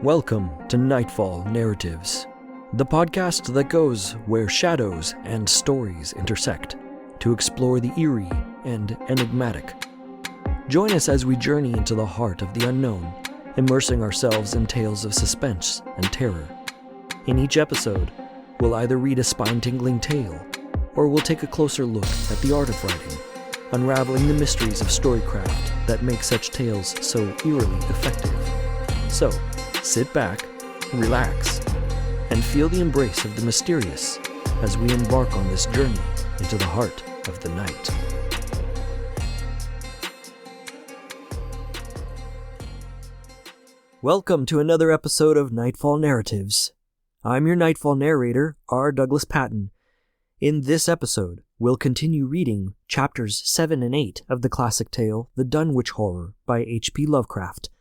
Welcome to Nightfall Narratives, the podcast that goes where shadows and stories intersect to explore the eerie and enigmatic. Join us as we journey into the heart of the unknown, immersing ourselves in tales of suspense and terror. In each episode, we'll either read a spine-tingling tale, or we'll take a closer look at the art of writing, unraveling the mysteries of storycraft that make such tales so eerily effective. So, sit back, relax, and feel the embrace of the mysterious as we embark on this journey into the heart of the night. Welcome to another episode of Nightfall Narratives. I'm your Nightfall narrator, R. Douglas Patton. In this episode, we'll continue reading chapters 7 and 8 of the classic tale, The Dunwich Horror by H.P. Lovecraft.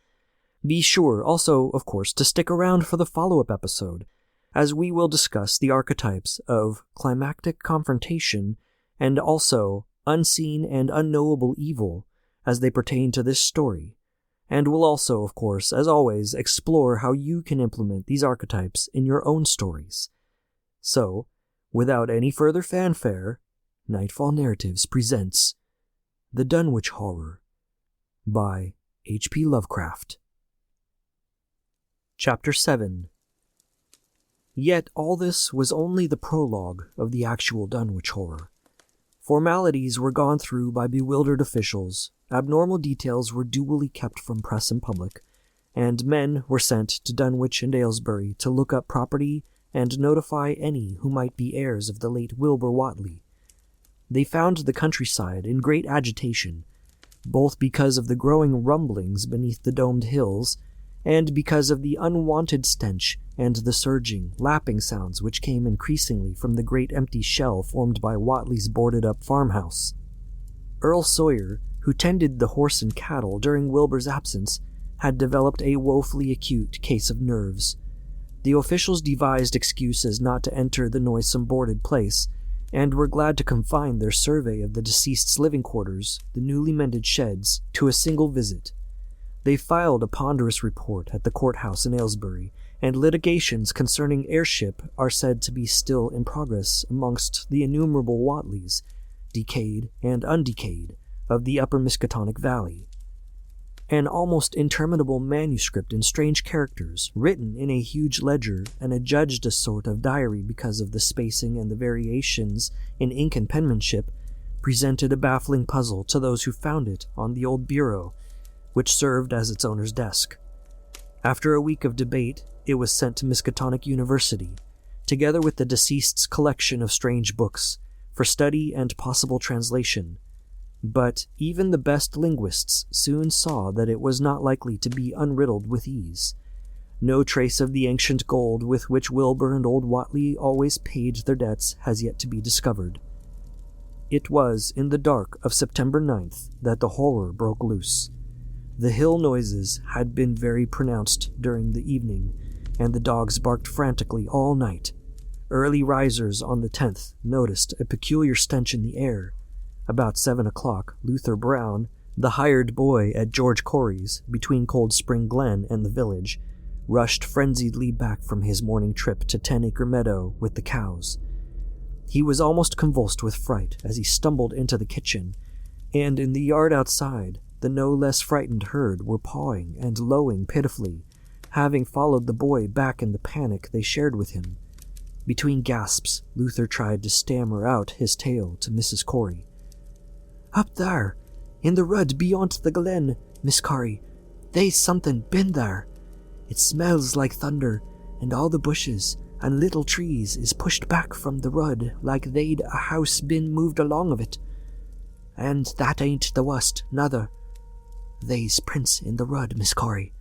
Be sure also, of course, to stick around for the follow-up episode, as we will discuss the archetypes of climactic confrontation and also unseen and unknowable evil as they pertain to this story. And we'll also, of course, as always, explore how you can implement these archetypes in your own stories. So, without any further fanfare, Nightfall Narratives presents The Dunwich Horror by H.P. Lovecraft. Chapter 7. Yet all this was only the prologue of the actual Dunwich Horror. Formalities were gone through by bewildered officials, abnormal details were duly kept from press and public, and men were sent to Dunwich and Aylesbury to look up property and notify any who might be heirs of the late Wilbur Whately. They found the countryside in great agitation, both because of the growing rumblings beneath the domed hills, and because of the unwanted stench and the surging, lapping sounds which came increasingly from the great empty shell formed by Whatley's boarded-up farmhouse. Earl Sawyer, who tended the horse and cattle during Wilbur's absence, had developed a woefully acute case of nerves. The officials devised excuses not to enter the noisome boarded place, and were glad to confine their survey of the deceased's living quarters, the newly mended sheds, to a single visit. They filed a ponderous report at the courthouse in Aylesbury, and litigations concerning heirship are said to be still in progress amongst the innumerable Whatleys, decayed and undecayed, of the upper Miskatonic Valley. An almost interminable manuscript in strange characters, written in a huge ledger and adjudged a sort of diary because of the spacing and the variations in ink and penmanship, presented a baffling puzzle to those who found it on the old bureau, which served as its owner's desk. After a week of debate, it was sent to Miskatonic University, together with the deceased's collection of strange books, for study and possible translation. But even the best linguists soon saw that it was not likely to be unriddled with ease. No trace of the ancient gold with which Wilbur and old Whatley always paid their debts has yet to be discovered. It was in the dark of September 9th that the horror broke loose. The hill noises had been very pronounced during the evening, and the dogs barked frantically all night. Early risers on the 10th noticed a peculiar stench in the air. About 7 o'clock, Luther Brown, the hired boy at George Corey's, between Cold Spring Glen and the village, rushed frenziedly back from his morning trip to 10-acre meadow with the cows. He was almost convulsed with fright as he stumbled into the kitchen, and in the yard outside, the no less frightened herd were pawing and lowing pitifully, having followed the boy back in the panic they shared with him. Between gasps, Luther tried to stammer out his tale to Mrs. Corey. "Up there, in the rud beyond the glen, Miss Corey, they's something been there. It smells like thunder, and all the bushes and little trees is pushed back from the rud like they'd a house been moved along of it. And that ain't the worst, nother. They's prints in the rud, Miss Corey.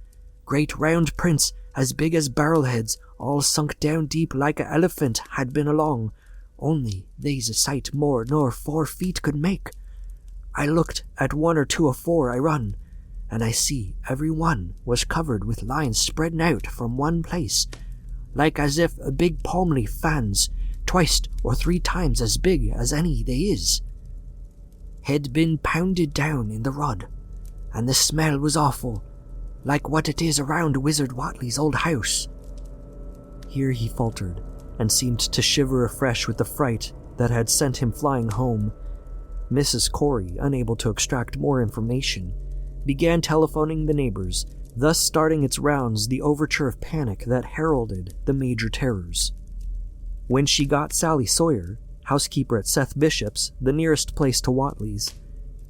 Great round prints as big as barrel-heads, all sunk down deep like a elephant had been along, only they's a sight more nor 4 feet could make. I looked at 1 or 2 afore I run, and I see every one was covered with lines spreading out from one place, like as if a big palm leaf fans, twice or 3 times as big as any they is. Had been pounded down in the rud, and the smell was awful, like what it is around Wizard Watley's old house." Here he faltered, and seemed to shiver afresh with the fright that had sent him flying home. Mrs. Corey, unable to extract more information, began telephoning the neighbors, thus starting its rounds the overture of panic that heralded the major terrors. When she got Sally Sawyer, housekeeper at Seth Bishop's, the nearest place to Watley's,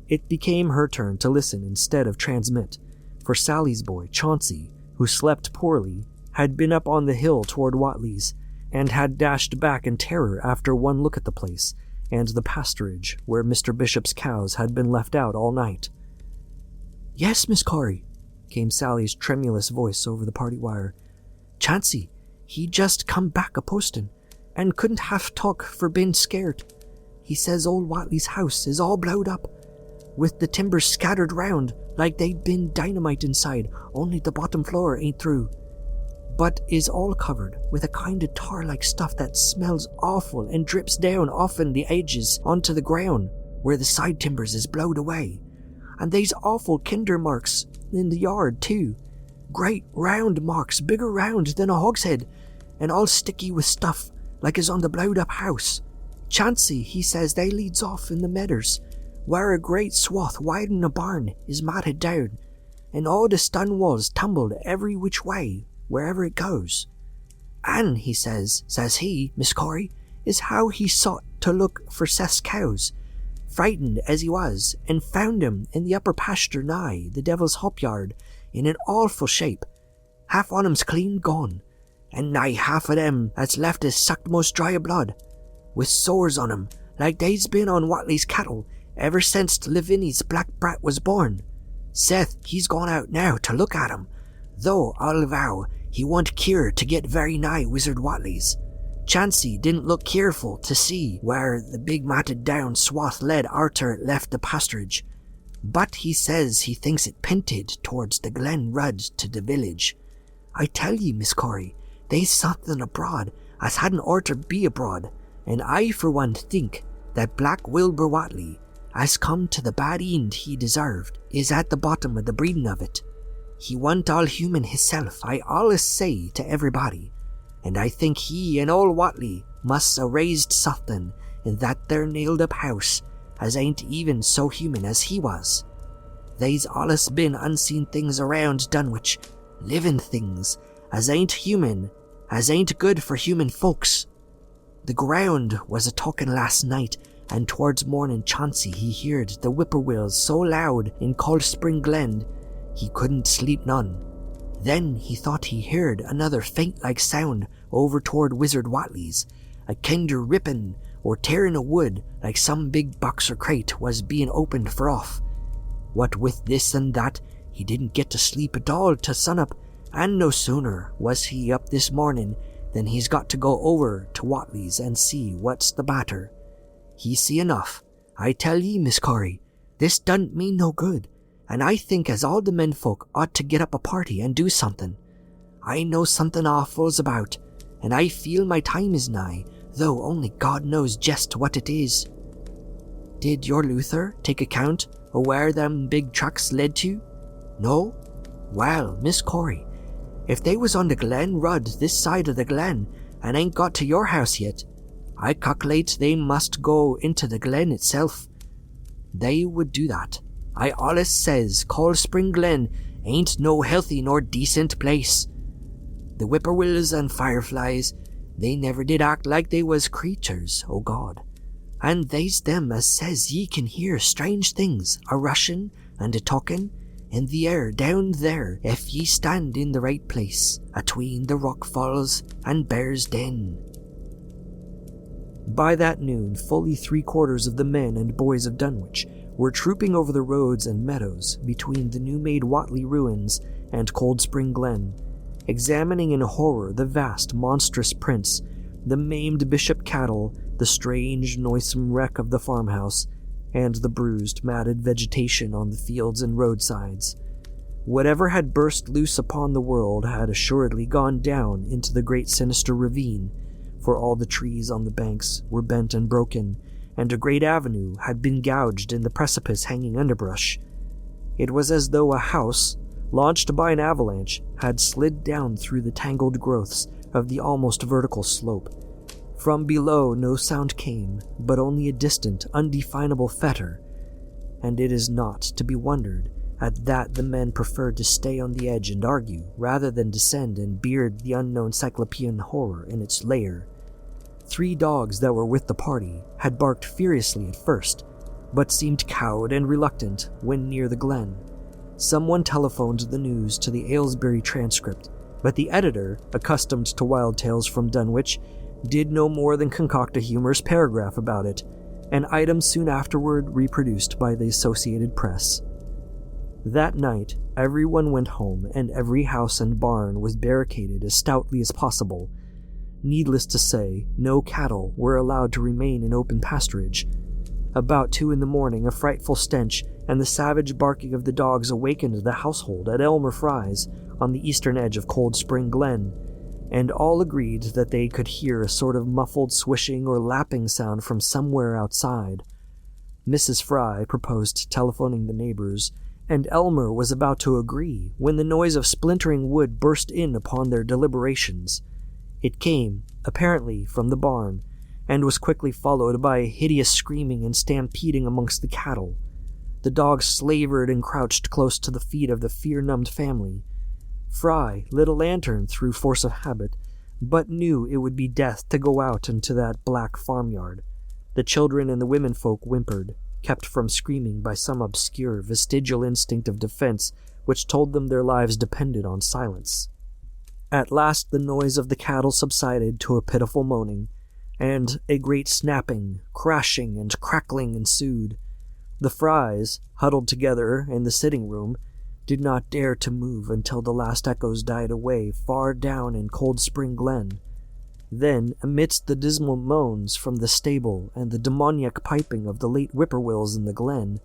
it became her turn to listen instead of transmit, for Sally's boy, Chauncey, who slept poorly, had been up on the hill toward Watley's, and had dashed back in terror after one look at the place and the pasturage where Mr. Bishop's cows had been left out all night. "Yes, Miss Corey," came Sally's tremulous voice over the party wire. "Chauncey, he just come back a postin', and couldn't half talk for being scared. He says old Watley's house is all blowed up, with the timbers scattered round like they'd been dynamite inside, only the bottom floor ain't through, but is all covered with a kind of tar-like stuff that smells awful and drips down often the edges onto the ground where the side timbers is blowed away. And they's awful kinder marks in the yard too. Great round marks, bigger round than a hogshead, and all sticky with stuff like is on the blowed up house. Chauncey, he says they leads off in the meadows, where a great swath widening a barn is matted down, and all the stone walls tumbled every which way wherever it goes. And he says he, Miss Corey, is how he sought to look for Seth's cows, frightened as he was, and found him in the upper pasture nigh the Devil's Hop Yard in an awful shape. Half on 'em's clean gone, and nigh half of them that's left is sucked most dry of blood, with sores on 'em like they's been on Watley's cattle ever since Lavinia's black brat was born. Seth, he's gone out now to look at 'em, though I'll vow he wa'n't cured to get very nigh Wizard Watley's. Chauncey didn't look careful to see where the big matted down swath led arter it left the pasturage, but he says he thinks it pinted towards the Glen Rudd to the village. I tell ye, Miss Corey, they's something abroad as hadn't orter be abroad, and I for one think that Black Wilbur Watley, as come to the bad end he deserved, is at the bottom of the breeding of it. He wa'n't all human hisself, I allus say to everybody, and I think he and old Watley must ha' raised something in that there nailed-up house as ain't even so human as he was. They's allus been unseen things around Dunwich, living things, as ain't human, as ain't good for human folks. The ground was a-talking last night, and towards morning Chauncey he heard the whippoorwills so loud in Cold Spring Glen he couldn't sleep none. Then he thought he heard another faint-like sound over toward Wizard Watley's, a kinder ripping or tearing of wood like some big box or crate was being opened for off. What with this and that, he didn't get to sleep at all till sunup, and no sooner was he up this morning than he's got to go over to Watley's and see what's the matter. He see enough. I tell ye, Miss Corey, this doesn't mean no good, and I think as all the menfolk ought to get up a party and do something. I know something awful's about, and I feel my time is nigh, though only God knows just what it is. Did your Luther take account of where them big trucks led to? No? Well, Miss Corey, if they was on the Glen Rudd this side of the glen and ain't got to your house yet, I calculate they must go into the glen itself. They would do that. I allus says Cold Spring Glen ain't no healthy nor decent place. The whippoorwills and fireflies, they never did act like they was creatures, oh God. And they's them as says ye can hear strange things a-rushin' and a-talkin' in the air down there if ye stand in the right place, atween the rock falls and Bear's Den. By that noon, fully 3/4 of the men and boys of Dunwich were trooping over the roads and meadows between the new-made Watley ruins and Cold Spring Glen, examining in horror the vast, monstrous prints, the maimed bishop cattle, the strange, noisome wreck of the farmhouse, and the bruised, matted vegetation on the fields and roadsides. Whatever had burst loose upon the world had assuredly gone down into the great sinister ravine, for all the trees on the banks were bent and broken, and a great avenue had been gouged in the precipice hanging underbrush. It was as though a house, launched by an avalanche, had slid down through the tangled growths of the almost vertical slope. From below no sound came, but only a distant, undefinable fetor, and it is not to be wondered at that the men preferred to stay on the edge and argue, rather than descend and beard the unknown cyclopean horror in its lair. 3 dogs that were with the party had barked furiously at first, but seemed cowed and reluctant when near the glen. Someone telephoned the news to the Aylesbury Transcript, but the editor, accustomed to wild tales from Dunwich, did no more than concoct a humorous paragraph about it, an item soon afterward reproduced by the Associated Press. That night, everyone went home, and every house and barn was barricaded as stoutly as possible. Needless to say, no cattle were allowed to remain in open pasturage. About 2 a.m, a frightful stench and the savage barking of the dogs awakened the household at Elmer Fry's on the eastern edge of Cold Spring Glen, and all agreed that they could hear a sort of muffled swishing or lapping sound from somewhere outside. Mrs. Fry proposed telephoning the neighbors, and Elmer was about to agree when the noise of splintering wood burst in upon their deliberations. It came, apparently, from the barn, and was quickly followed by a hideous screaming and stampeding amongst the cattle. The dogs slavered and crouched close to the feet of the fear-numbed family. Fry lit a lantern through force of habit, but knew it would be death to go out into that black farmyard. The children and the womenfolk whimpered, kept from screaming by some obscure, vestigial instinct of defense which told them their lives depended on silence. At last the noise of the cattle subsided to a pitiful moaning, and a great snapping, crashing, and crackling ensued. The Frys, huddled together in the sitting-room, did not dare to move until the last echoes died away far down in Cold Spring Glen. Then, amidst the dismal moans from the stable and the demoniac piping of the late whippoorwills in the glen,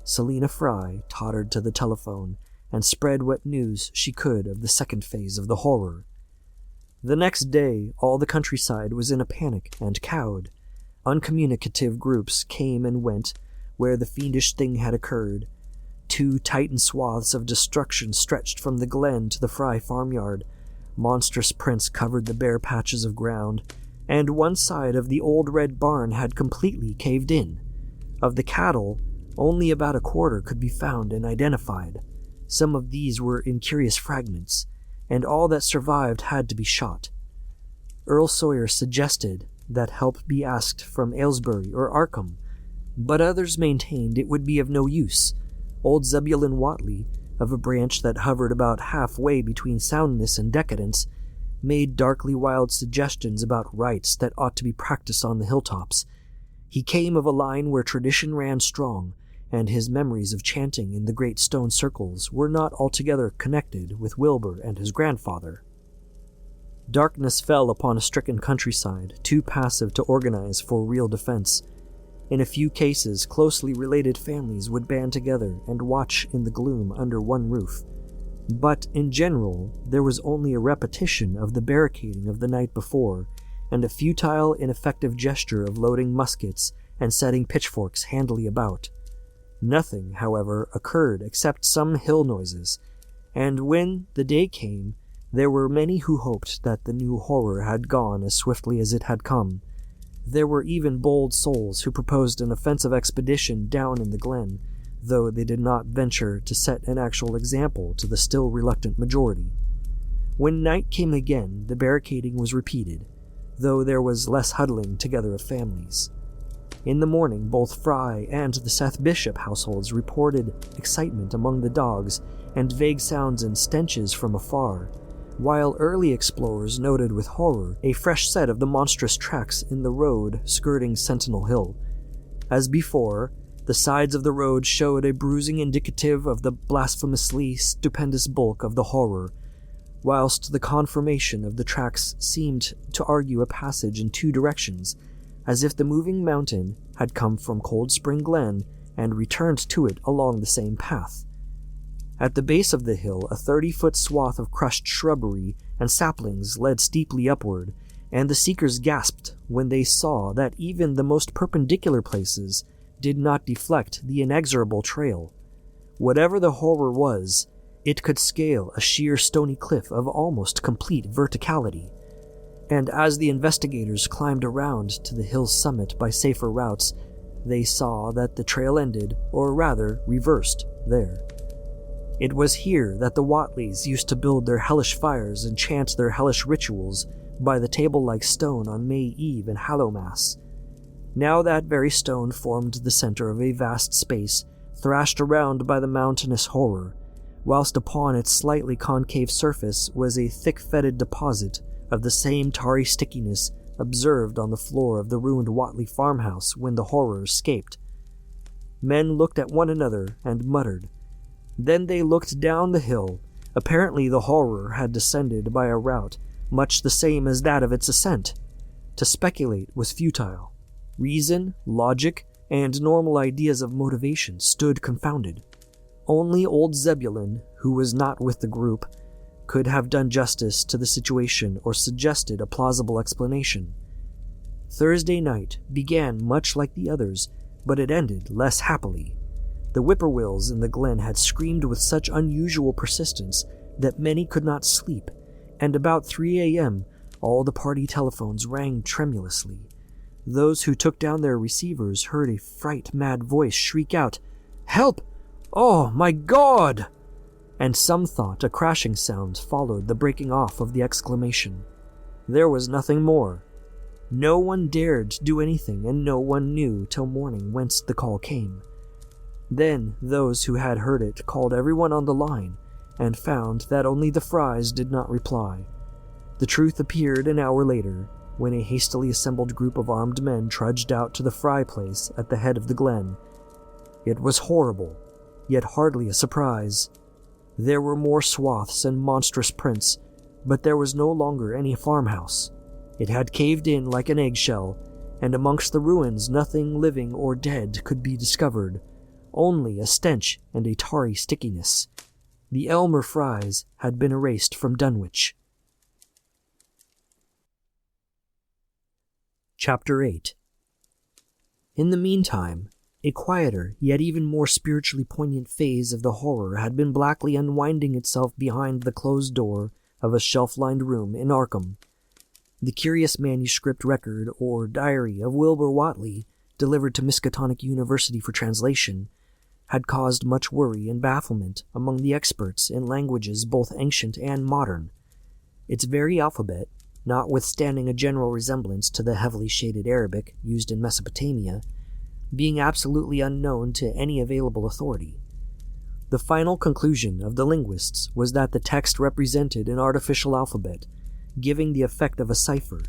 Selina Fry tottered to the telephone and spread what news she could of the second phase of the horror. The next day, all the countryside was in a panic and cowed. Uncommunicative groups came and went where the fiendish thing had occurred. 2 titan swaths of destruction stretched from the glen to the Fry farmyard. Monstrous prints covered the bare patches of ground, and one side of the old red barn had completely caved in. Of the cattle, only about a quarter could be found and identified. Some of these were in curious fragments, and all that survived had to be shot. Earl Sawyer suggested that help be asked from Aylesbury or Arkham, but others maintained it would be of no use. Old Zebulon Whatley, of a branch that hovered about halfway between soundness and decadence, made darkly wild suggestions about rites that ought to be practiced on the hilltops. He came of a line where tradition ran strong, and his memories of chanting in the great stone circles were not altogether connected with Wilbur and his grandfather. Darkness fell upon a stricken countryside, too passive to organize for real defense. In a few cases, closely related families would band together and watch in the gloom under one roof. But in general, there was only a repetition of the barricading of the night before, and a futile, ineffective gesture of loading muskets and setting pitchforks handily about. Nothing, however, occurred except some hill noises, and when the day came, there were many who hoped that the new horror had gone as swiftly as it had come. There were even bold souls who proposed an offensive expedition down in the glen, though they did not venture to set an actual example to the still reluctant majority. When night came again, the barricading was repeated, though there was less huddling together of families. In the morning, both Fry and the Seth Bishop households reported excitement among the dogs and vague sounds and stenches from afar, while early explorers noted with horror a fresh set of the monstrous tracks in the road skirting Sentinel Hill. As before, the sides of the road showed a bruising indicative of the blasphemously stupendous bulk of the horror, whilst the conformation of the tracks seemed to argue a passage in 2 directions, as if the moving mountain had come from Cold Spring Glen and returned to it along the same path. At the base of the hill, a 30-foot swath of crushed shrubbery and saplings led steeply upward, and the seekers gasped when they saw that even the most perpendicular places did not deflect the inexorable trail. Whatever the horror was, It could scale a sheer stony cliff of almost complete verticality, and as the investigators climbed around to the hill's summit by safer routes, they saw that the trail ended, or rather, reversed, there. It was here that the Watleys used to build their hellish fires and chant their hellish rituals by the table-like stone on May Eve and Hallowmass. Now that very stone formed the center of a vast space, thrashed around by the mountainous horror, whilst upon its slightly concave surface was a thick-fetid deposit of the same tarry stickiness observed on the floor of the ruined Watley farmhouse when the horror escaped. Men looked at one another and muttered. Then they looked down the hill. Apparently the horror had descended by a route much the same as that of its ascent. To speculate was futile. Reason, logic, and normal ideas of motivation stood confounded. Only old Zebulon, who was not with the group, could have done justice to the situation or suggested a plausible explanation. Thursday night began much like the others, but it ended less happily. The whippoorwills in the glen had screamed with such unusual persistence that many could not sleep, and about 3 a.m. all the party telephones rang tremulously. Those who took down their receivers heard a fright-mad voice shriek out, "Help! Oh, my God!" And some thought a crashing sound followed the breaking off of the exclamation. There was nothing more. No one dared do anything, and no one knew till morning whence the call came. Then those who had heard it called everyone on the line, and found that only the Frys did not reply. The truth appeared an hour later, when a hastily assembled group of armed men trudged out to the Fry place at the head of the glen. It was horrible, yet hardly a surprise. There were more swaths and monstrous prints, but there was no longer any farmhouse. It had caved in like an eggshell, and amongst the ruins nothing living or dead could be discovered, only a stench and a tarry stickiness. The Elmer Frys had been erased from Dunwich. Chapter 8. In the meantime, a quieter, yet even more spiritually poignant phase of the horror had been blackly unwinding itself behind the closed door of a shelf-lined room in Arkham. The curious manuscript record, or diary, of Wilbur Whatley, delivered to Miskatonic University for translation, had caused much worry and bafflement among the experts in languages both ancient and modern. Its very alphabet, notwithstanding a general resemblance to the heavily shaded Arabic used in Mesopotamia, being absolutely unknown to any available authority. The final conclusion of the linguists was that the text represented an artificial alphabet, giving the effect of a cipher,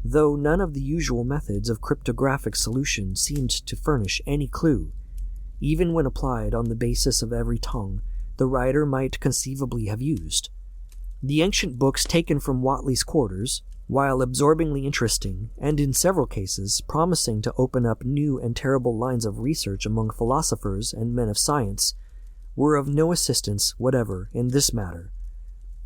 though none of the usual methods of cryptographic solution seemed to furnish any clue. Even when applied on the basis of every tongue the writer might conceivably have used. The ancient books taken from Whatley's quarters, while absorbingly interesting, and in several cases promising to open up new and terrible lines of research among philosophers and men of science, were of no assistance whatever in this matter.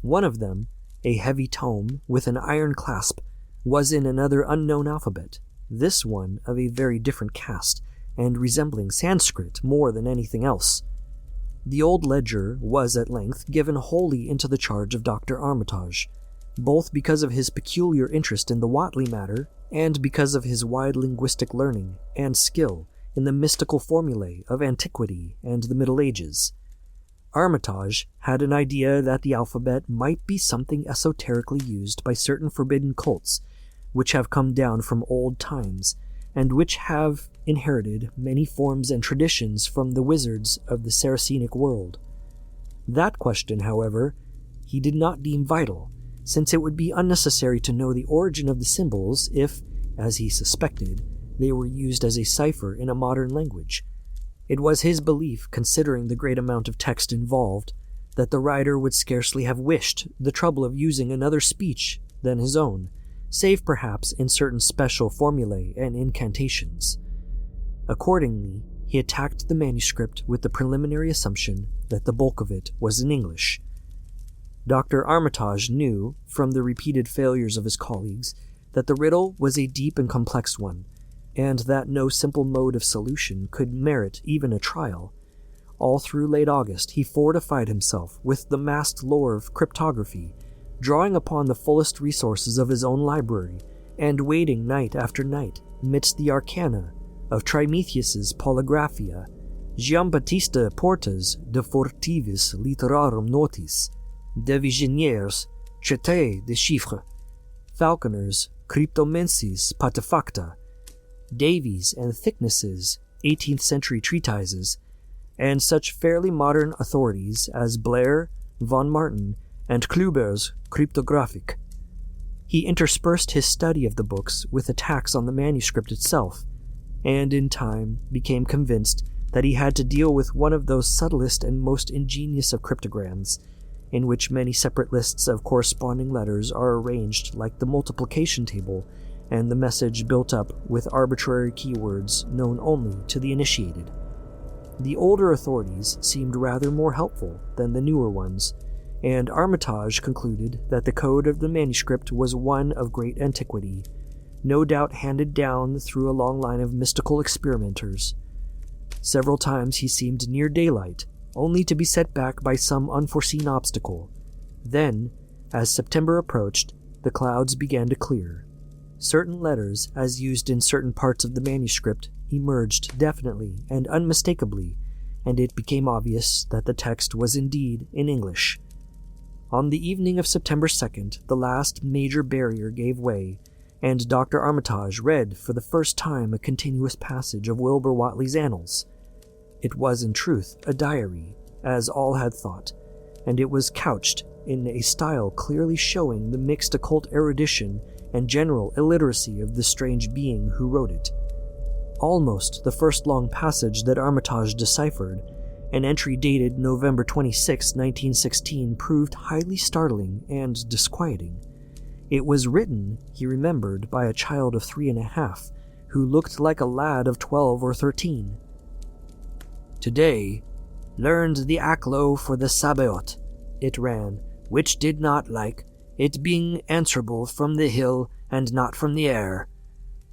One of them, a heavy tome with an iron clasp, was in another unknown alphabet, this one of a very different cast, and resembling Sanskrit more than anything else. The old ledger was at length given wholly into the charge of Dr. Armitage, both because of his peculiar interest in the Whatley matter and because of his wide linguistic learning and skill in the mystical formulae of antiquity and the Middle Ages. Armitage had an idea that the alphabet might be something esoterically used by certain forbidden cults which have come down from old times and which have inherited many forms and traditions from the wizards of the Saracenic world. That question, however, he did not deem vital, since it would be unnecessary to know the origin of the symbols if, as he suspected, they were used as a cipher in a modern language. It was his belief, considering the great amount of text involved, that the writer would scarcely have wished the trouble of using another speech than his own, save perhaps in certain special formulae and incantations. Accordingly, he attacked the manuscript with the preliminary assumption that the bulk of it was in English. Dr. Armitage knew, from the repeated failures of his colleagues, that the riddle was a deep and complex one, and that no simple mode of solution could merit even a trial. All through late August, he fortified himself with the massed lore of cryptography, drawing upon the fullest resources of his own library, and waiting night after night amidst the arcana of Trimethius's Polygraphia, Giambattista Porta's De Fortivis Literarum Notis, De Vigenères Traité de Chiffres, Falconer's Cryptomensis Patefacta, Davies and Thickness's 18th century treatises, and such fairly modern authorities as Blair, von Martin, and Kluber's Cryptographic. He interspersed his study of the books with attacks on the manuscript itself, and in time became convinced that he had to deal with one of those subtlest and most ingenious of cryptograms, in which many separate lists of corresponding letters are arranged like the multiplication table, and the message built up with arbitrary keywords known only to the initiated. The older authorities seemed rather more helpful than the newer ones, and Armitage concluded that the code of the manuscript was one of great antiquity, no doubt handed down through a long line of mystical experimenters. Several times he seemed near daylight, only to be set back by some unforeseen obstacle. Then, as September approached, the clouds began to clear. Certain letters, as used in certain parts of the manuscript, emerged definitely and unmistakably, and it became obvious that the text was indeed in English. On the evening of September 2nd, the last major barrier gave way, and Dr. Armitage read for the first time a continuous passage of Wilbur Whatley's annals. It was in truth a diary, as all had thought, and it was couched in a style clearly showing the mixed occult erudition and general illiteracy of the strange being who wrote it. Almost the first long passage that Armitage deciphered, an entry dated November 26, 1916, proved highly startling and disquieting. It was written, he remembered, by a child of 3.5, who looked like a lad of 12 or 13. "Today, learned the Aklo for the Sabaoth," it ran, "which did not like, it being answerable from the hill and not from the air.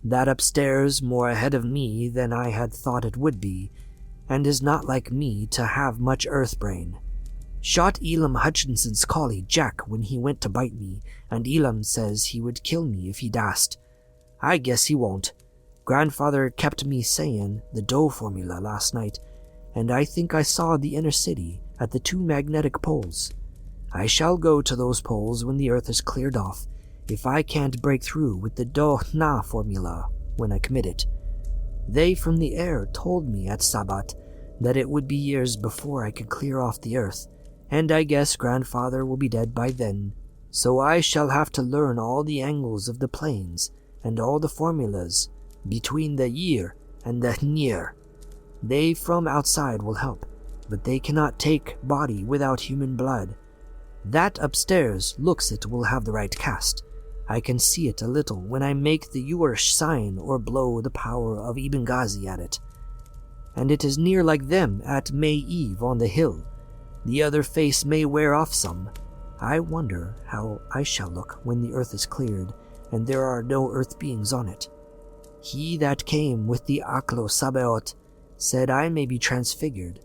That upstairs more ahead of me than I had thought it would be, and is not like me to have much earth brain. Shot Elam Hutchinson's collie Jack when he went to bite me, and Elam says he would kill me if he dast. I guess he won't. Grandfather kept me saying the dough formula last night, and I think I saw the inner city at the 2 magnetic poles. I shall go to those poles when the earth is cleared off, if I can't break through with the do-na formula when I commit it. They from the air told me at Sabbat that it would be years before I could clear off the earth, and I guess Grandfather will be dead by then, so I shall have to learn all the angles of the planes and all the formulas between the year and the near. They from outside will help, but they cannot take body without human blood. That upstairs looks it will have the right cast. I can see it a little when I make the Urish sign or blow the power of Ibn Ghazi at it. And it is near like them at May Eve on the hill. The other face may wear off some. I wonder how I shall look when the earth is cleared, and there are no earth beings on it. He that came with the Aklo Sabaoth said I may be transfigured,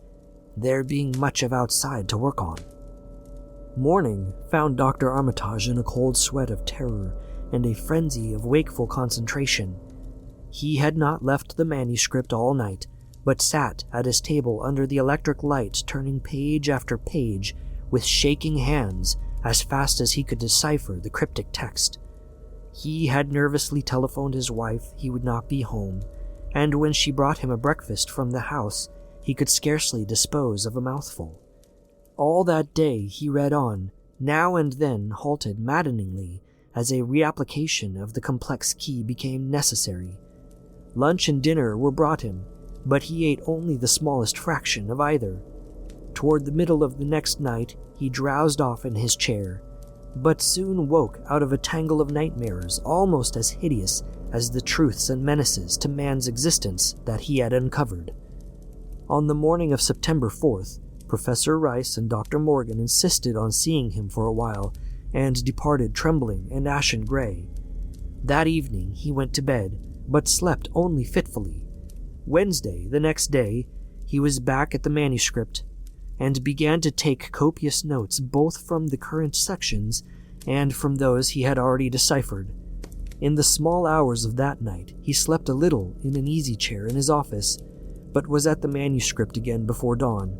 there being much of outside to work on. Morning found Dr. Armitage in a cold sweat of terror and a frenzy of wakeful concentration. He had not left the manuscript all night, but sat at his table under the electric light, turning page after page with shaking hands as fast as he could decipher the cryptic text. He had nervously telephoned his wife he would not be home, and when she brought him a breakfast from the house, he could scarcely dispose of a mouthful. All that day he read on, now and then halted maddeningly as a reapplication of the complex key became necessary. Lunch and dinner were brought him, but he ate only the smallest fraction of either. Toward the middle of the next night, he drowsed off in his chair, but soon woke out of a tangle of nightmares almost as hideous as the truths and menaces to man's existence that he had uncovered. On the morning of September 4th, Professor Rice and Dr. Morgan insisted on seeing him for a while, and departed trembling and ashen gray. That evening he went to bed, but slept only fitfully. Wednesday, the next day, he was back at the manuscript and began to take copious notes both from the current sections and from those he had already deciphered. In the small hours of that night, he slept a little in an easy chair in his office, but was at the manuscript again before dawn.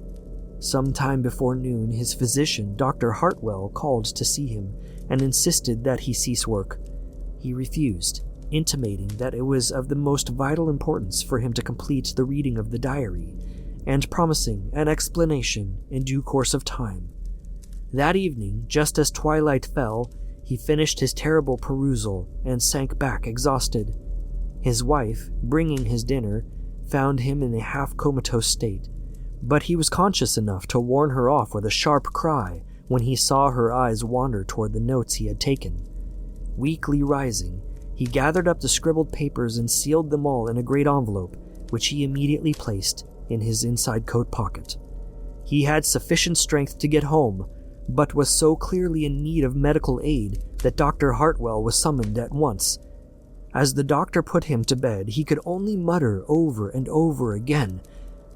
Some time before noon, his physician, Dr. Hartwell, called to see him and insisted that he cease work. He refused, intimating that it was of the most vital importance for him to complete the reading of the diary, and promising an explanation in due course of time. That evening, just as twilight fell, he finished his terrible perusal and sank back exhausted. His wife, bringing his dinner, found him in a half-comatose state, but he was conscious enough to warn her off with a sharp cry when he saw her eyes wander toward the notes he had taken. Weakly rising, he gathered up the scribbled papers and sealed them all in a great envelope, which he immediately placed in his inside coat pocket. He had sufficient strength to get home, but was so clearly in need of medical aid that Dr. Hartwell was summoned at once. As the doctor put him to bed, he could only mutter over and over again,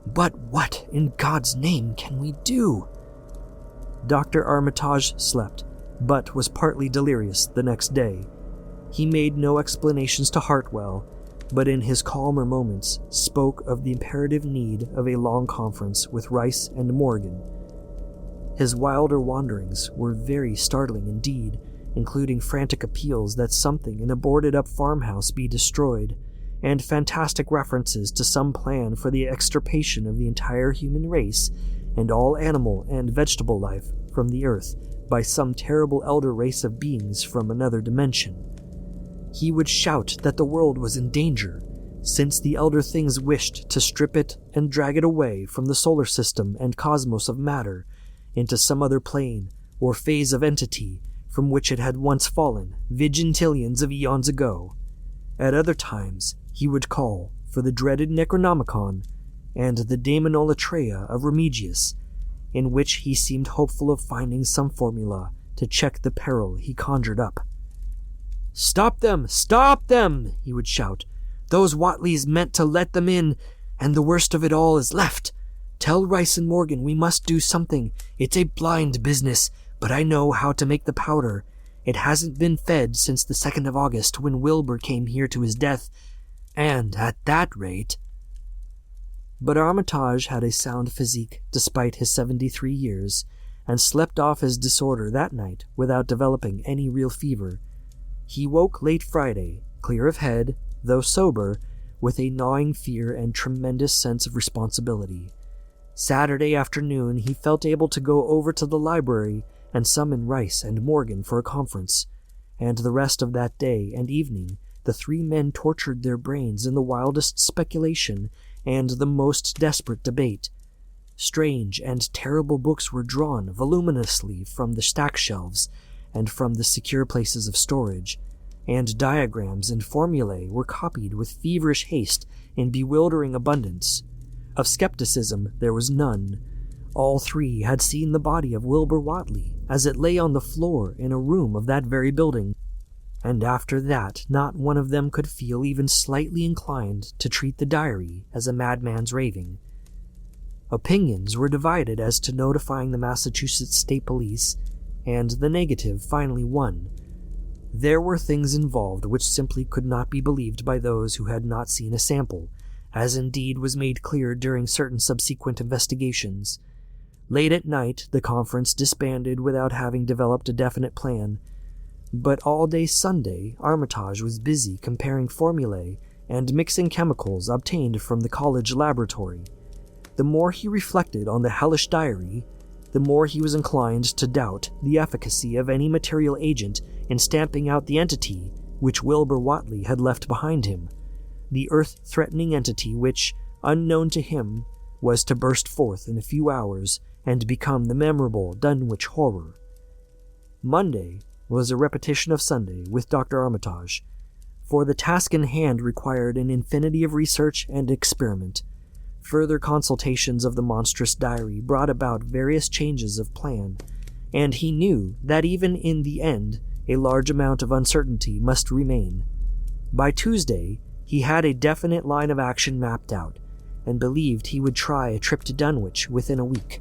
"But what in God's name can we do?" Dr. Armitage slept, but was partly delirious the next day. He made no explanations to Hartwell, but in his calmer moments spoke of the imperative need of a long conference with Rice and Morgan. His wilder wanderings were very startling indeed, including frantic appeals that something in a boarded-up farmhouse be destroyed, and fantastic references to some plan for the extirpation of the entire human race and all animal and vegetable life from the earth by some terrible elder race of beings from another dimension. He would shout that the world was in danger, since the elder things wished to strip it and drag it away from the solar system and cosmos of matter into some other plane or phase of entity from which it had once fallen vigintillions of eons ago. At other times, he would call for the dreaded Necronomicon and the Daemonolatreia of Remigius, in which he seemed hopeful of finding some formula to check the peril he conjured up. "Stop them! Stop them!" he would shout. "Those Watleys meant to let them in, and the worst of it all is left. Tell Rice and Morgan we must do something. It's a blind business, but I know how to make the powder. It hasn't been fed since the 2nd of August when Wilbur came here to his death, and at that rate..." But Armitage had a sound physique despite his 73 years, and slept off his disorder that night without developing any real fever. He woke late Friday, clear of head, though sober, with a gnawing fear and tremendous sense of responsibility. Saturday afternoon, he felt able to go over to the library and summon Rice and Morgan for a conference, and the rest of that day and evening, the three men tortured their brains in the wildest speculation and the most desperate debate. Strange and terrible books were drawn voluminously from the stack shelves and from the secure places of storage, and diagrams and formulae were copied with feverish haste in bewildering abundance. Of skepticism there was none. All three had seen the body of Wilbur Whatley as it lay on the floor in a room of that very building, and after that not one of them could feel even slightly inclined to treat the diary as a madman's raving. Opinions were divided as to notifying the Massachusetts State Police, and the negative finally won. There were things involved which simply could not be believed by those who had not seen a sample, as indeed was made clear during certain subsequent investigations. Late at night, the conference disbanded without having developed a definite plan, but all day Sunday, Armitage was busy comparing formulae and mixing chemicals obtained from the college laboratory. The more he reflected on the hellish diary, the more he was inclined to doubt the efficacy of any material agent in stamping out the entity which Wilbur Whatley had left behind him, the earth-threatening entity which, unknown to him, was to burst forth in a few hours and become the memorable Dunwich Horror. Monday was a repetition of Sunday with Dr. Armitage, for the task in hand required an infinity of research and experiment. Further consultations of the monstrous diary brought about various changes of plan, and he knew that even in the end a large amount of uncertainty must remain. By Tuesday, he had a definite line of action mapped out, and believed he would try a trip to Dunwich within a week.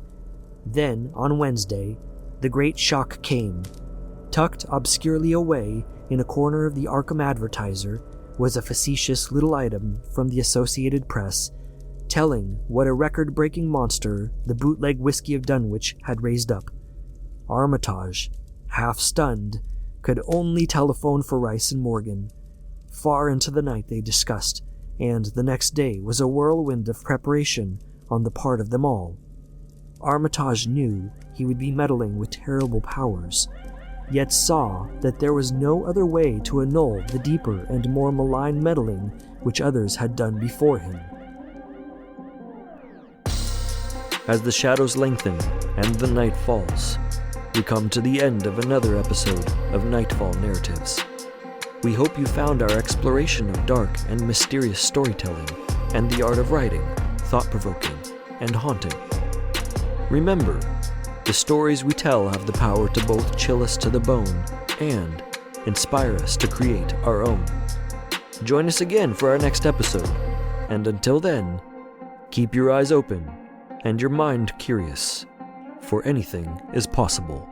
Then, on Wednesday, the great shock came. Tucked obscurely away in a corner of the Arkham Advertiser was a facetious little item from the Associated Press telling what a record-breaking monster the bootleg whiskey of Dunwich had raised up. Armitage, half stunned, could only telephone for Rice and Morgan. Far into the night they discussed, and the next day was a whirlwind of preparation on the part of them all. Armitage knew he would be meddling with terrible powers, yet saw that there was no other way to annul the deeper and more malign meddling which others had done before him. As the shadows lengthen and the night falls, we come to the end of another episode of Nightfall Narratives. We hope you found our exploration of dark and mysterious storytelling and the art of writing thought-provoking and haunting. Remember, the stories we tell have the power to both chill us to the bone and inspire us to create our own. Join us again for our next episode, and until then, keep your eyes open and your mind curious, for anything is possible.